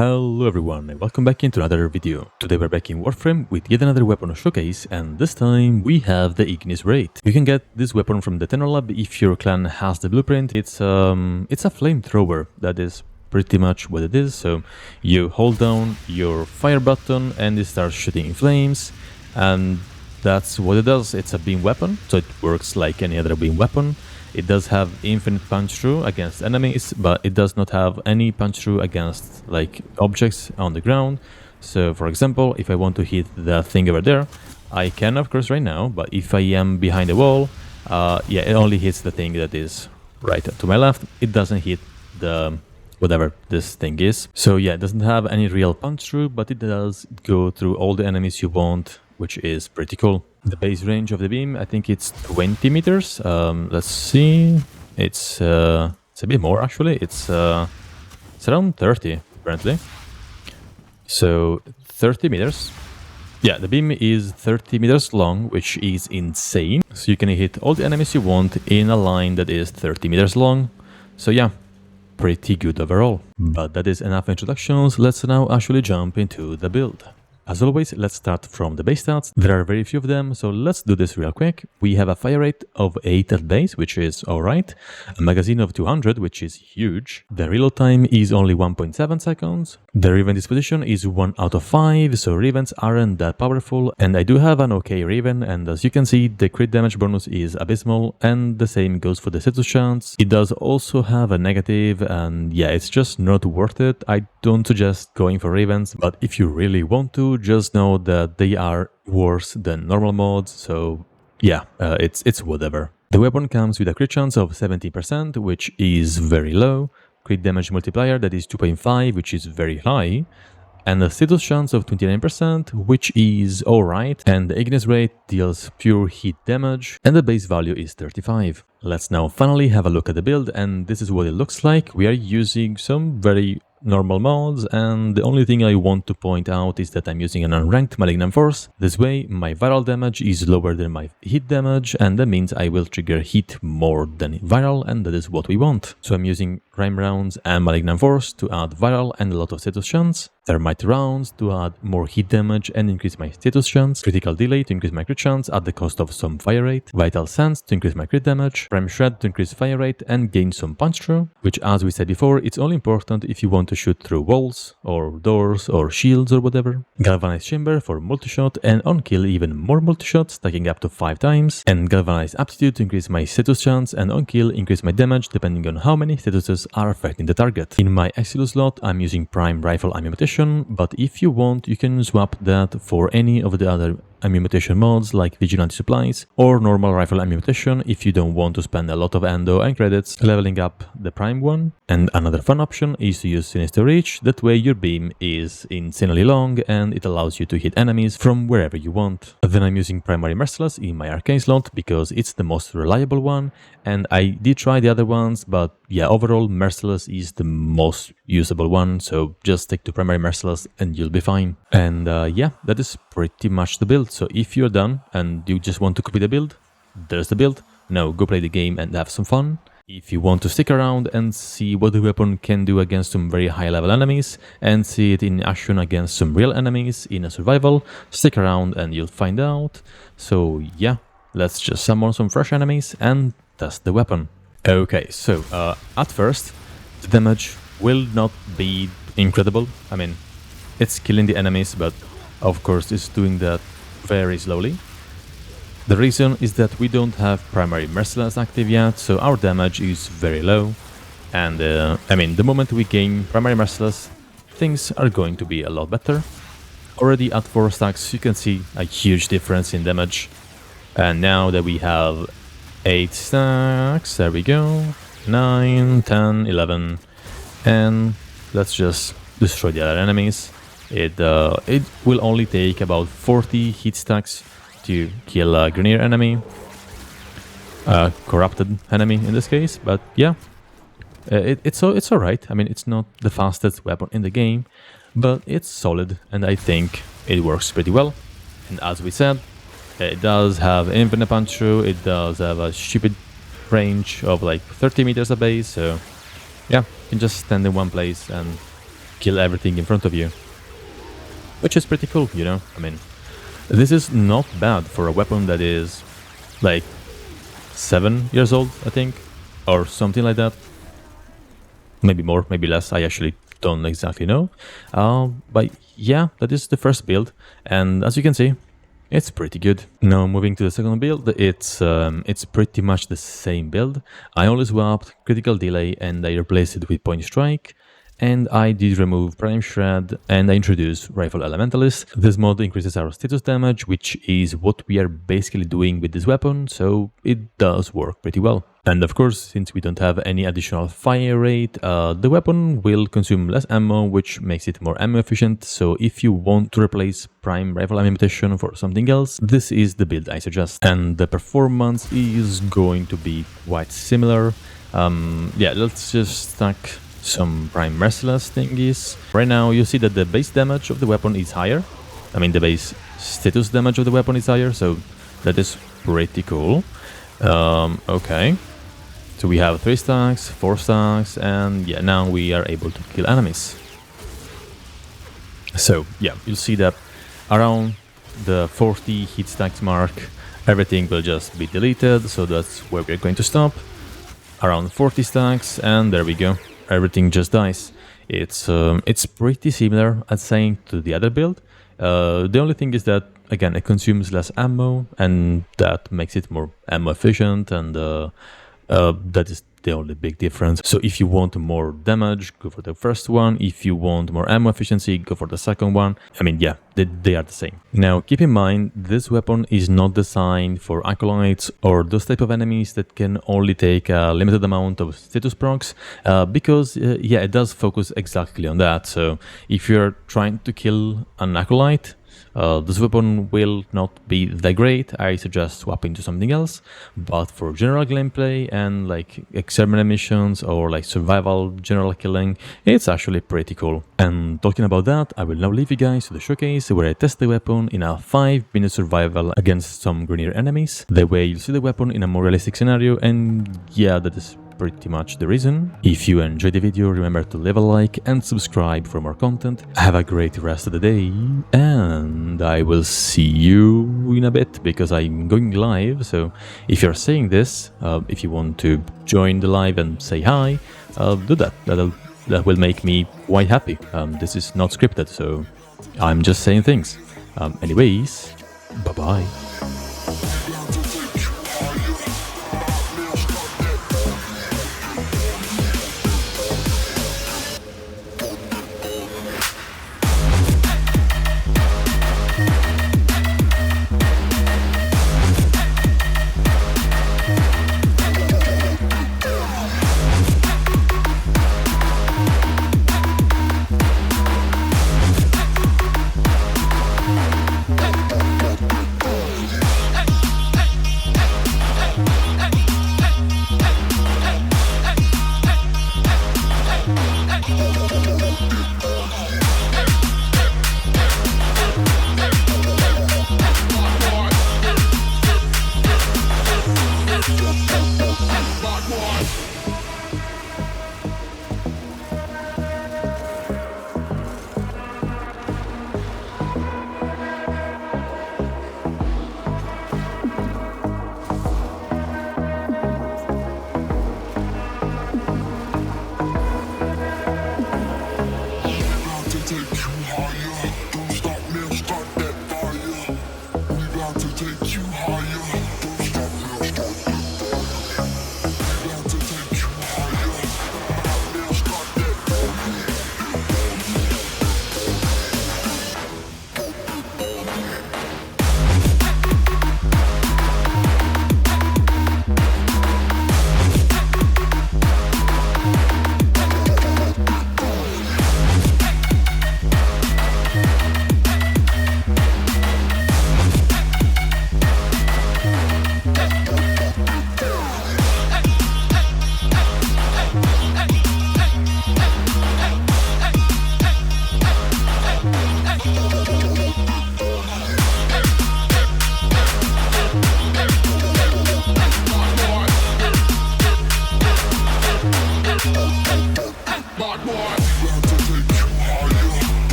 Hello everyone and welcome back into another video. Today we're back in Warframe with yet another weapon showcase, and this time we have the Ignis Wraith. You can get this weapon from the Tenor Lab if your clan has the blueprint. It's a flamethrower, that is pretty much what it is. So you hold down your fire button and it starts shooting in flames, and that's what it does. It's a beam weapon, so it works like any other beam weapon. It does have infinite punch through against enemies, but it does not have any punch through against like objects on the ground. So for example, if I want to hit that thing over there, I can of course right now, but if I am behind a wall, yeah, it only hits the thing that is right to my left. It doesn't hit the whatever this thing is. So yeah, it doesn't have any real punch through, but it does go through all the enemies you want, which is pretty cool. The base range of the beam, I think it's 20 meters. Let's see. It's a bit more actually. It's around 30 apparently. So 30 meters. Yeah, the beam is 30 meters long, which is insane. So you can hit all the enemies you want in a line that is 30 meters long. So yeah, pretty good overall. But that is enough introductions. Let's now actually jump into the build. As always, let's start from the base stats. There are very few of them, so let's do this real quick. We have a fire rate of 8 at base, which is alright. A magazine of 200, which is huge. The reload time is only 1.7 seconds. The Riven disposition is 1 out of 5, so Rivens aren't that powerful. And I do have an okay Riven, and as you can see, the crit damage bonus is abysmal, and the same goes for the status chance. It does also have a negative, and yeah, it's just not worth it. I don't suggest going for Rivens, but if you really want to, just know that they are worse than normal mods, so yeah, it's whatever. The weapon comes with a crit chance of 70%, which is very low, crit damage multiplier that is 2.5, which is very high, and a status chance of 29%, which is alright, and the Ignis Wraith deals pure hit damage, and the base value is 35. Let's now finally have a look at the build, and this is what it looks like. We are using some very normal mods, and the only thing I want to point out is that I'm using an unranked Malignant Force. This way my viral damage is lower than my hit damage, and that means I will trigger hit more than viral, and that is what we want. So I'm using Rime Rounds and Malignant Force to add viral and a lot of status chance, Thermite Rounds to add more hit damage and increase my status chance, Critical Delay to increase my crit chance at the cost of some fire rate, Vital Sense to increase my crit damage, Prime Shred to increase fire rate and gain some punch through, which as we said before, it's only important if you want to shoot through walls or doors or shields or whatever, Galvanized Chamber for multi-shot and on kill even more multi-shots, stacking up to 5 times, and Galvanized Aptitude to increase my status chance and on kill increase my damage depending on how many statuses are affecting the target. In my Exilus slot I'm using Prime Rifle Ammunition, but if you want you can swap that for any of the other ammunition mods like Vigilante Supplies or normal rifle ammunition if you don't want to spend a lot of endo and credits leveling up the prime one. And another fun option is to use Sinister Reach, that way your beam is insanely long and it allows you to hit enemies from wherever you want. Then I'm using Primary Merciless in my Arcane slot because it's the most reliable one, and I did try the other ones, but yeah, overall Merciless is the most usable one, so just stick to Primary Merciless and you'll be fine. And yeah, that is pretty much the build. So if you're done and you just want to copy the build, there's the build. Now go play the game and have some fun. If you want to stick around and see what the weapon can do against some very high level enemies and see it in action against some real enemies in a survival, stick around and you'll find out. So yeah, let's just summon some fresh enemies and test the weapon. Okay, so at first the damage will not be incredible. I mean, it's killing the enemies, but of course it's doing that very slowly. The reason is that we don't have Primary Merciless active yet, so our damage is very low. And I mean, the moment we gain Primary Merciless, things are going to be a lot better. Already at 4 stacks you can see a huge difference in damage. And now that we have 8 stacks, there we go, 9, 10, 11, and let's just destroy the other enemies. It will only take about 40 hit stacks to kill a Grenier enemy, a corrupted enemy in this case, but yeah, it's alright. I mean, it's not the fastest weapon in the game, but it's solid and I think it works pretty well. And as we said, it does have infinite punch through, it does have a stupid range of like 30 meters at base, so yeah, you can just stand in one place and kill everything in front of you. Which is pretty cool, you know? I mean, this is not bad for a weapon that is like 7 years old, I think, or something like that. Maybe more, maybe less, I actually don't exactly know. But yeah, that is the first build, and as you can see, it's pretty good. Now moving to the second build, it's pretty much the same build. I only swapped critical delay and I replaced it with point strike. And I did remove Prime Shred and I introduced Rifle Elementalist. This mod increases our status damage, which is what we are basically doing with this weapon, so it does work pretty well. And of course, since we don't have any additional fire rate, the weapon will consume less ammo, which makes it more ammo efficient. So if you want to replace Prime Rifle Ammunition for something else, this is the build I suggest. And the performance is going to be quite similar. Yeah, let's just stack some Prime Merciless thingies. Right now you see that the base damage of the weapon is higher. I mean the base status damage of the weapon is higher, so that is pretty cool. Okay, so we have 3 stacks, 4 stacks, and yeah, now we are able to kill enemies. So yeah, you'll see that around the 40 hit stacks mark everything will just be deleted, so that's where we're going to stop. Around 40 stacks, and there we go. Everything just dies. It's pretty similar, I'd say, to the other build. The only thing is that, again, it consumes less ammo, and that makes it more ammo efficient, and that is the only big difference. So if you want more damage, go for the first one. If you want more ammo efficiency, go for the second one. I mean, yeah, they are the same. Now, keep in mind, this weapon is not designed for acolytes or those type of enemies that can only take a limited amount of status procs, because, yeah, it does focus exactly on that. So if you're trying to kill an acolyte, this weapon will not be that great. I suggest swapping to something else, but for general gameplay and like experiment missions or like survival general killing, it's actually pretty cool. And talking about that, I will now leave you guys to the showcase where I test the weapon in a 5-minute survival against some greener enemies. That way you'll see the weapon in a more realistic scenario, and yeah, that is pretty much the reason. If you enjoyed the video, remember to leave a like and subscribe for more content. Have a great rest of the day, and I will see you in a bit because I'm going live. So if you're saying this, if you want to join the live and say hi, do that. That will make me quite happy. This is not scripted, so I'm just saying things. Anyways, bye bye.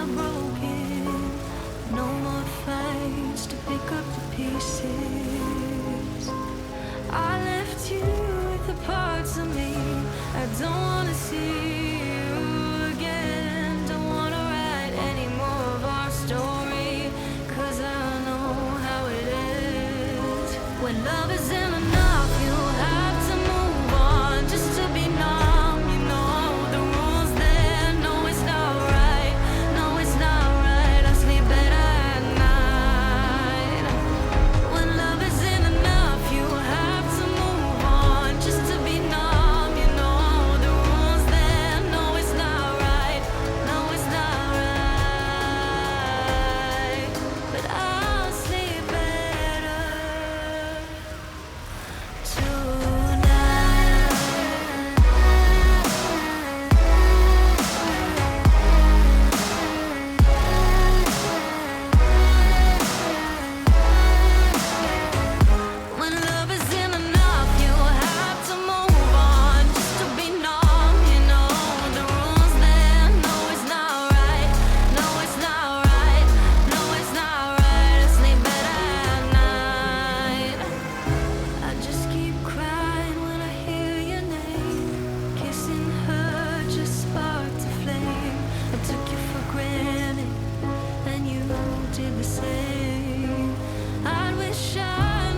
are broken. No more fights to pick up the pieces. I left you with the parts of me I don't wanna see you again. Don't wanna write any more of our story, 'cause I know how it is. When love isn't enough, you have to move on just to be numb. You know the rules there. No, it's not right. No, it's not right. I sleep better at night. When love isn't enough, you have to move on just to be numb. You know the rules there. No, it's not right. No, it's not right. But I'll sleep better when love isn't enough, you have to move on just to be numb. You know the rules there. No, it's not right. No, it's not right. No, it's not right. I sleep better at night. I just keep crying when I hear your name. Kissing her just sparked a flame. I took you for granted, and you did the same. I wish I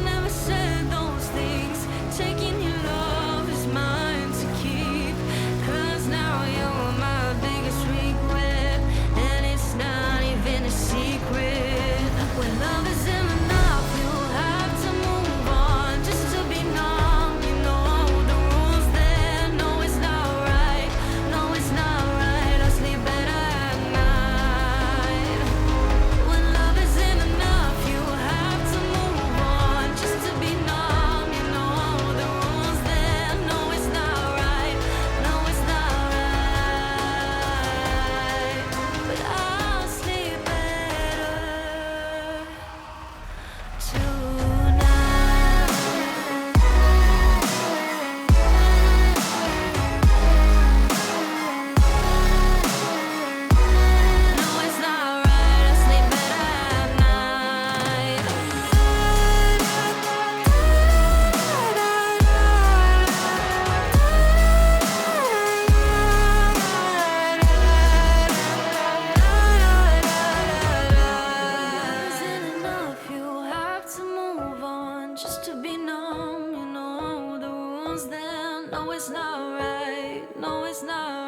never said those things. Taking your love is mine to keep, 'cause now you're my biggest regret, and it's not even a secret. When love isn't enough, you have to move on just to be numb. You know the rules there. No, it's not right. No, it's not right. I sleep better at night. When love isn't enough, you have to move on just to be numb. You know the rules there. No, it's not right. No, it's not right. But I'll sleep better tonight. No, it's not right. I sleep better at night. Isn't enough, you have to move on just to be numb. You know the rules then. No, it's not right. No, it's not